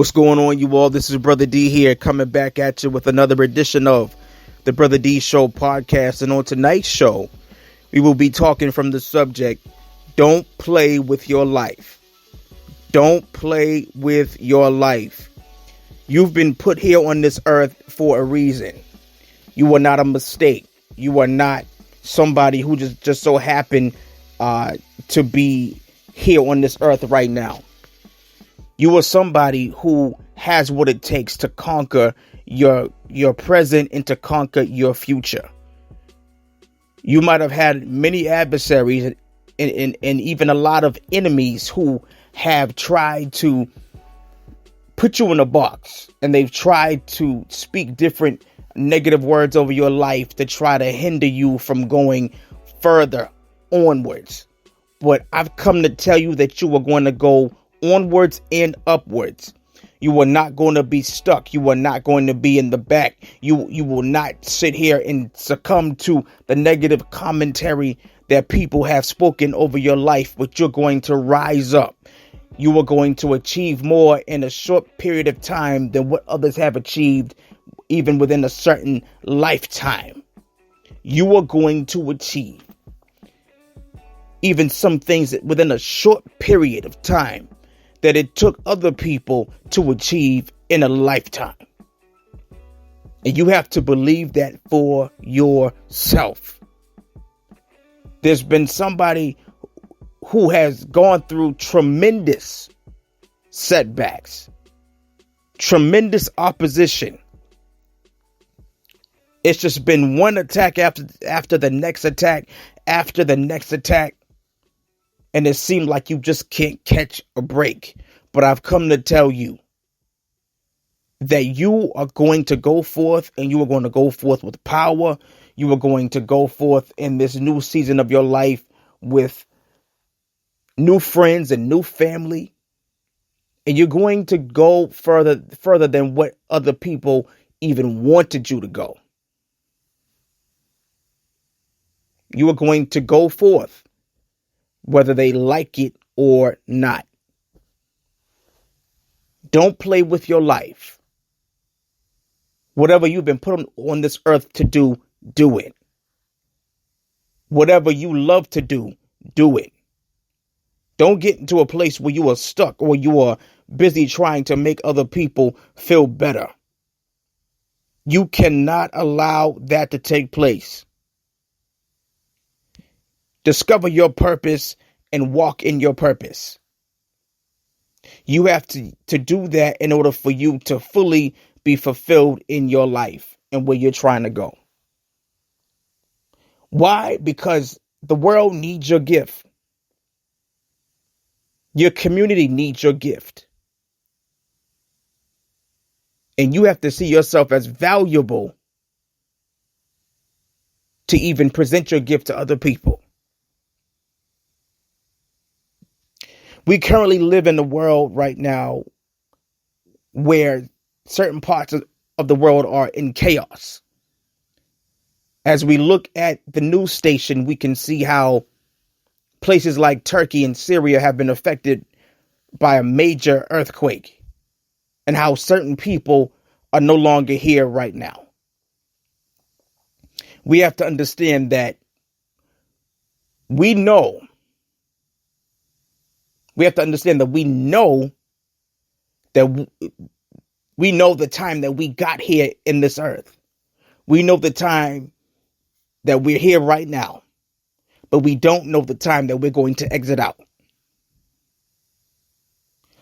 What's going on, you all? This is Brother D here, coming back at you with another edition of the Brother D Show podcast. And on tonight's show, we will be talking from the subject, don't play with your life. Don't play with your life. You've been put here on this earth for a reason. You are not a mistake. You are not somebody who just so happened to be here on this earth right now. You are somebody who has what it takes to conquer your present and to conquer your future. You might have had many adversaries and even a lot of enemies who have tried to put you in a box, and they've tried to speak different negative words over your life to try to hinder you from going further onwards. But I've come to tell you that you are going to go onwards and upwards. You are not going to be stuck. You are not going to be in the back. You will not sit here and succumb to the negative commentary that people have spoken over your life, but you're going to rise up. You are going to achieve more in a short period of time than what others have achieved, even within a certain lifetime. You are going to achieve even some things within a short period of time that it took other people to achieve in a lifetime. And you have to believe that for yourself. There's been somebody who has gone through tremendous setbacks, tremendous opposition. It's just been one attack after the next attack, after the next attack. And it seemed like you just can't catch a break. But I've come to tell you that you are going to go forth, and you are going to go forth with power. You are going to go forth in this new season of your life with new friends and new family. And you're going to go further than what other people even wanted you to go. You are going to go forth, whether they like it or not. Don't play with your life. Whatever you've been put on this earth to do, do it. Whatever you love to do, do it. Don't get into a place where you are stuck or you are busy trying to make other people feel better. You cannot allow that to take place. Discover your purpose and walk in your purpose. You have to do that in order for you to fully be fulfilled in your life and where you're trying to go. Why? Because the world needs your gift. Your community needs your gift. And you have to see yourself as valuable to even present your gift to other people. We currently live in a world right now where certain parts of the world are in chaos. As we look at the news station, we can see how places like Turkey and Syria have been affected by a major earthquake, and how certain people are no longer here right now. We have to understand that we know that we know the time that we got here in this earth. We know the time that we're here right now, but we don't know the time that we're going to exit out.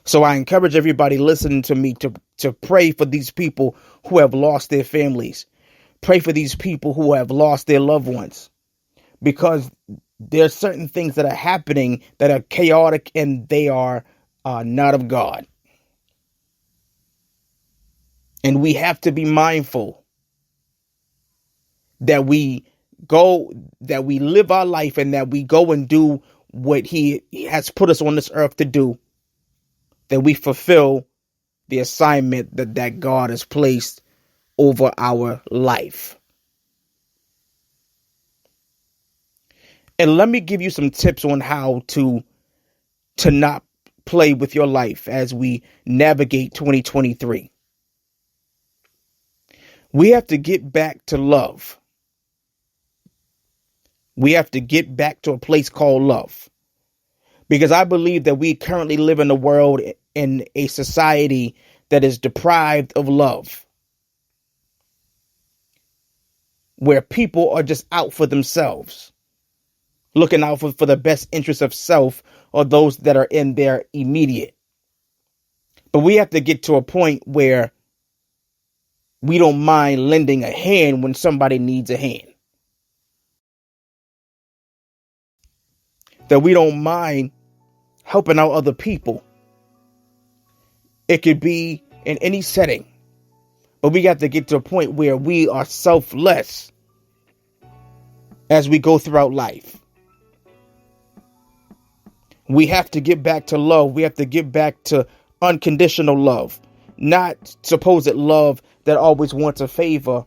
So I encourage everybody listening to me to pray for these people who have lost their families. Pray for these people who have lost their loved ones, because there are certain things that are happening that are chaotic and they are not of God. And we have to be mindful that we live our life and that we go and do what he has put us on this earth to do, that we fulfill the assignment that God has placed over our life. And let me give you some tips on how to not play with your life as we navigate 2023. We have to get back to love. We have to get back to a place called love. Because I believe that we currently live in a world, in a society that is deprived of love, where people are just out for themselves, looking out for the best interest of self or those that are in their immediate. But we have to get to a point where we don't mind lending a hand when somebody needs a hand. That we don't mind helping out other people. It could be in any setting. But we got to get to a point where we are selfless as we go throughout life. We have to get back to love. We have to get back to unconditional love. Not supposed love that always wants a favor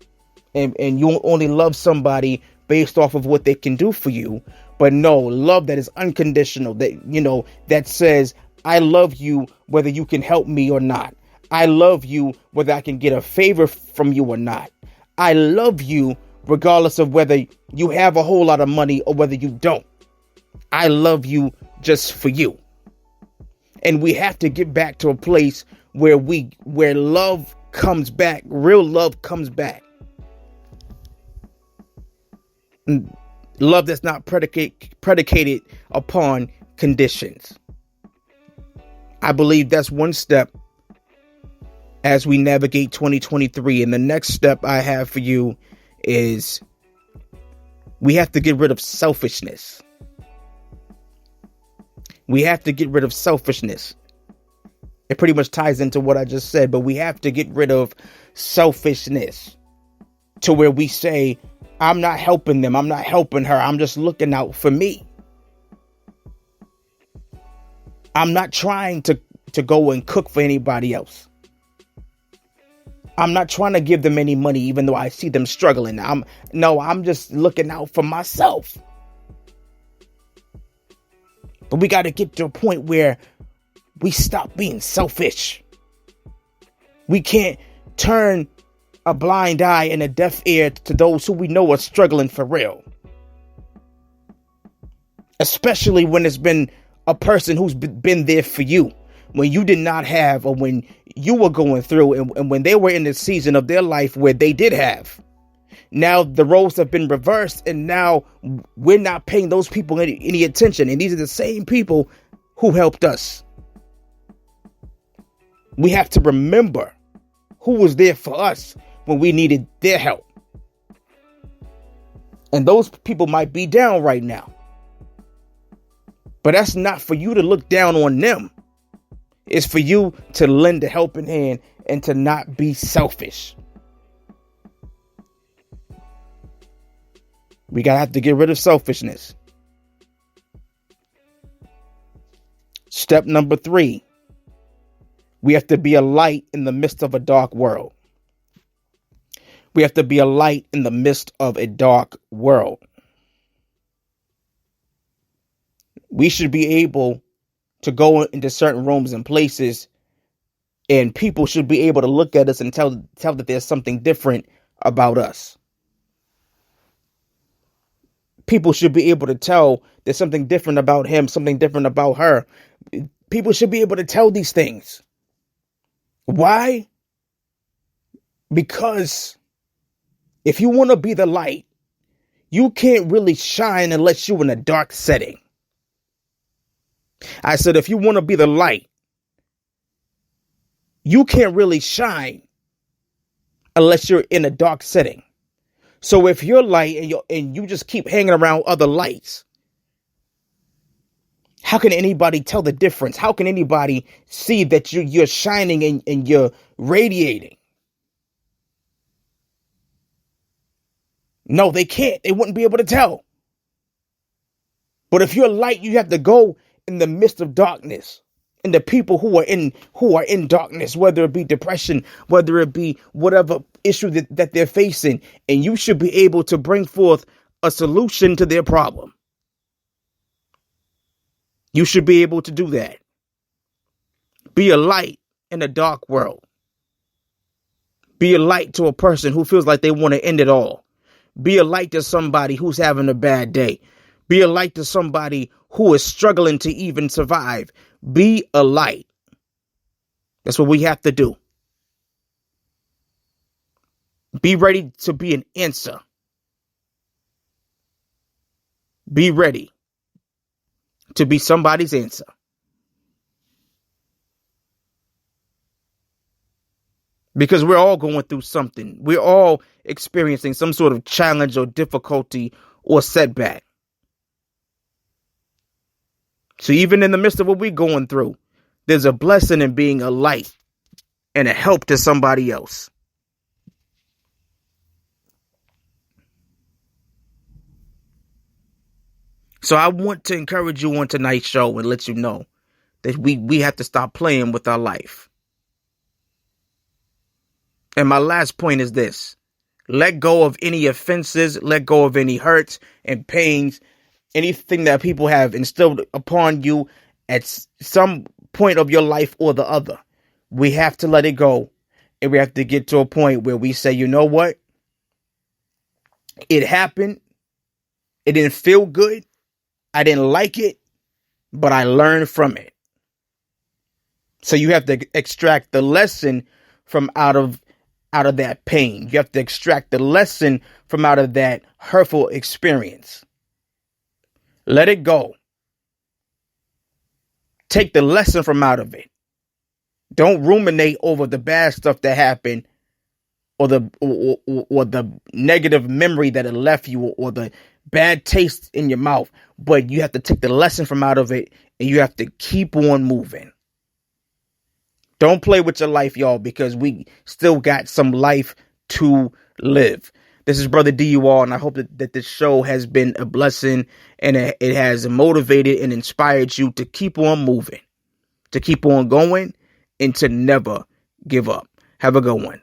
and you only love somebody based off of what they can do for you. But no, love that is unconditional, that, that says, I love you whether you can help me or not. I love you whether I can get a favor from you or not. I love you regardless of whether you have a whole lot of money or whether you don't. I love you just for you. And we have to get back to a place where love comes back, real love comes back. Love that's not predicated upon conditions. I believe that's one step as we navigate 2023. And the next step I have for you is we have to get rid of selfishness. We have to get rid of selfishness. It pretty much ties into what I just said, but we have to get rid of selfishness to where we say, I'm not helping them. I'm not helping her. I'm just looking out for me. I'm not trying to go and cook for anybody else. I'm not trying to give them any money, even though I see them struggling. I'm just looking out for myself. But we got to get to a point where we stop being selfish. We can't turn a blind eye and a deaf ear to those who we know are struggling for real. Especially when it's been a person who's been there for you when you did not have, or when you were going through, and when they were in the season of their life where they did have. Now the roles have been reversed, and now we're not paying those people any attention. And these are the same people who helped us. We have to remember who was there for us when we needed their help. And those people might be down right now. But that's not for you to look down on them. It's for you to lend a helping hand and to not be selfish. We gotta have to get rid of selfishness. Step number 3. We have to be a light in the midst of a dark world. We have to be a light in the midst of a dark world. We should be able to go into certain rooms and places, and people should be able to look at us and tell that there's something different about us. People should be able to tell there's something different about him, something different about her. People should be able to tell these things. Why? Because if you want to be the light, you can't really shine unless you're in a dark setting. I said, if you want to be the light, you can't really shine unless you're in a dark setting. So if you're light and you just keep hanging around other lights, how can anybody tell the difference? How can anybody see that you're shining and you're radiating? No, they can't. They wouldn't be able to tell. But if you're light, you have to go in the midst of darkness, and the people who are in darkness, whether it be depression, whether it be whatever issue that they're facing, and you should be able to bring forth a solution to their problem. You should be able to do that. Be a light in a dark world. Be a light to a person who feels like they want to end it all. Be a light to somebody who's having a bad day. Be a light to somebody who is struggling to even survive. Be a light. That's what we have to do. Be ready to be an answer. Be ready to be somebody's answer. Because we're all going through something. We're all experiencing some sort of challenge or difficulty or setback. So even in the midst of what we're going through, there's a blessing in being a light and a help to somebody else. So I want to encourage you on tonight's show and let you know that we have to stop playing with our life. And my last point is this. Let go of any offenses. Let go of any hurts and pains. Anything that people have instilled upon you at some point of your life or the other. We have to let it go. And we have to get to a point where we say, you know what? It happened. It didn't feel good. I didn't like it. But I learned from it. So you have to extract the lesson from out of that pain. You have to extract the lesson from out of that hurtful experience. Let it go. Take the lesson from out of it. Don't ruminate over the bad stuff that happened or the negative memory that it left you or the bad taste in your mouth. But you have to take the lesson from out of it and you have to keep on moving. Don't play with your life, y'all, because we still got some life to live. This is Brother D, you all, and I hope that this show has been a blessing and it has motivated and inspired you to keep on moving, to keep on going, and to never give up. Have a good one.